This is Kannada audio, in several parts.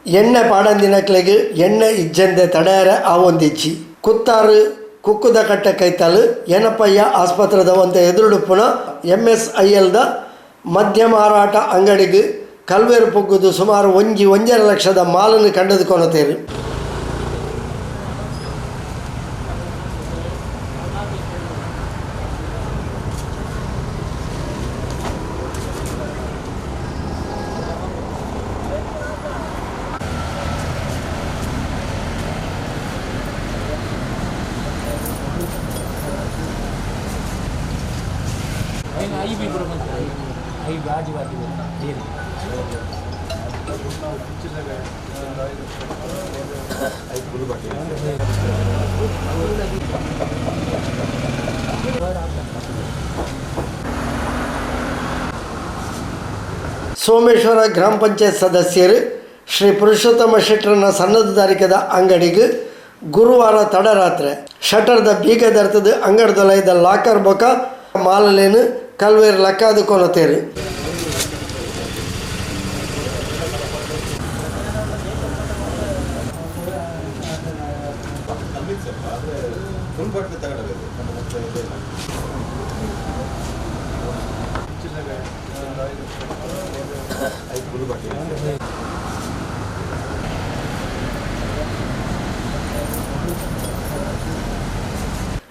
ಎಣ್ಣೆ ಪಾಡಂದಿನಕ್ಲೆಗ್ ಎಣ್ಣೆ ಇಜ್ಜಂದೆ ತಡೆಯರೆ ಆವೊಂದಿಚ್ಚಿ ಕುತ್ತಾರು ಕುಕ್ಕುದ ಕಟ್ಟೆ ಕೈತಲು ಏನಪ್ಪಯ್ಯ ಆಸ್ಪತ್ರೆದ ಒಂದು ಎದುರುಡುಪುನ MSILದ ಮದ್ಯ ಮಾರಾಟ ಅಂಗಡಿಗೆ ಕಲ್ವೇರು ಪೊಗ್ಗುದು ಸುಮಾರು 1.5 ಲಕ್ಷದ ಮಾಲನ್ನು ಕಂಡದು ಕೊನತೇರು. ಸೋಮೇಶ್ವರ ಗ್ರಾಮ ಪಂಚಾಯತ್ ಸದಸ್ಯರು ಶ್ರೀ ಪುರುಷೋತ್ತಮ ಶೆಟ್ಟರನ ಸನ್ನದದಾರಿಕದ ಅಂಗಡಿಗೆ ಗುರುವಾರ ತಡರಾತ್ರಿ ಶಟರ್ದ ಬೀಗ ದರ್ತದ ಅಂಗಡದೊಲಯದ ಲಾಕರ್ ಬೊಕ ಮಾಲಲೇನು ಕಲ್ವೇರು ಲಕ್ಕಾದು ಕೊನತೇರು.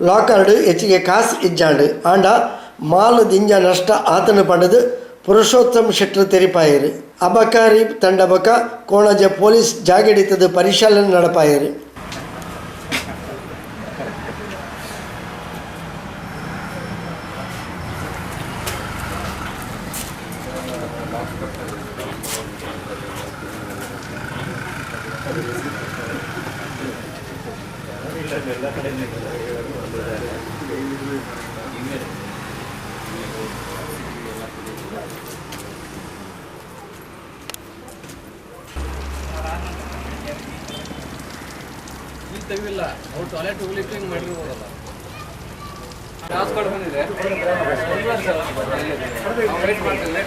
ಲಾಕರ್ಡು ಹೆಚ್ಚಿಗೆ ಕಾಸು ಇಜ್ಜಾಂಡು ಆಂಡ ಮಾಲು ದಿಂಜ ನಷ್ಟ ಆತನು ಪಡೆದು ಪುರುಷೋತ್ತಮ ಶೆಟ್ಟರು ತೆರಿಪಾಯರು. ಅಬಕಾರಿ ತಂಡ ಬಕ ಕೋಣಜ ಪೊಲೀಸ್ ಜಾಗಿಡಿತದ ಪರಿಶೀಲನೆ ನಡಪಾಯರು. ತೆಗಿಲ್ಲ ಅವ್ರು ಟಾಯ್ಲೆಟ್ ಹೋಗ್ಲಿಕ್ಕೆ ಹಿಂಗೆ ಮಾಡಿರ್ಬೋದಲ್ಲ. ಗ್ಲಾಸ್ ಕಾರ್ಡ್ ಬಂದಿದೆ ವೇಟ್ ಮಾಡ್ತೀನಿ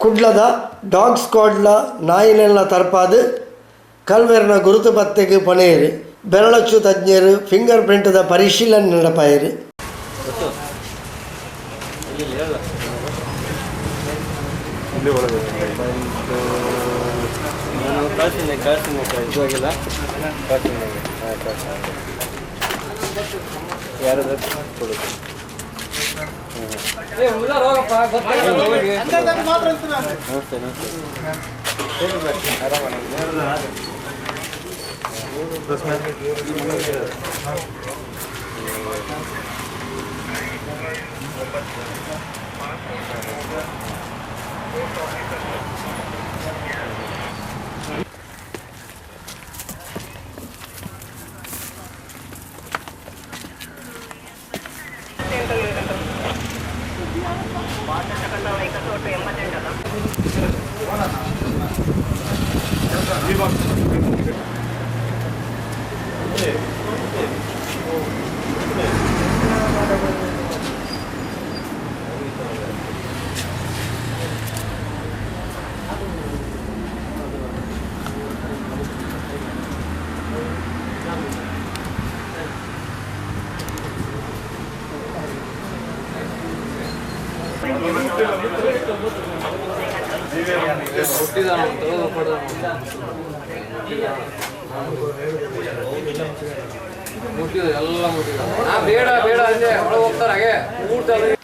ಕುಡ್ಲದ ಡಾಗ್ ಸ್ಕ್ವಾಡ್ಲ ನಾಯಿನೆಲ್ಲ ತರ್ಪಾದು ಕಲ್ವೇರಿನ ಗುರುತು ಪತ್ತೆಗೆ ಪೊನೆಯರು ಬೆರಳಚ್ಚು ತಜ್ಞರು ಫಿಂಗರ್ ಪ್ರಿಂಟ್ದ ಪರಿಶೀಲನೆ ನಡೆಪಾಯರು.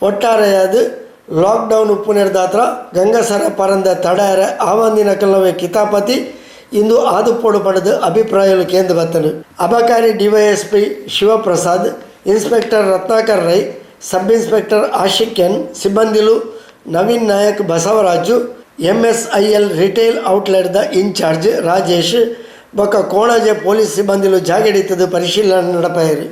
ಒಟ್ಟಾರೆಯಾದ ಲಾಕ್ಡೌನ್ ಉಪ್ಪುನೆರ್ದಾತ್ರ ಗಂಗಸರ ಪರಂದ ತಡಾರ ಆವಂದಿನ ಕೆಲವೇ ಕಿತಾಪತಿ ಇಂದು ಆದುಪೋಡು ಪಡೆದು ಅಭಿಪ್ರಾಯಗಳು ಕೇಂದ್ರ ಬತ್ತನು. ಅಬಕಾರಿ DYSP Shivaprasad, inspector Ratnakar Rai, sub inspector Ashik N, ಸಿಬ್ಬಂದಿಲು Naveen Nayak, Basavaraju MSIL retail outlet ದ ಇನ್ಚಾರ್ಜ್ ರಾಜೇಶ್ ಬೊಕ್ಕ ಕೋಣಾಜೆ ಪೊಲೀಸ್ ಸಿಬ್ಬಂದಿಲು ಜಾಗೆಡಿತದು ಪರಿಶೀಲನೆ ನಡಪಾಯರು.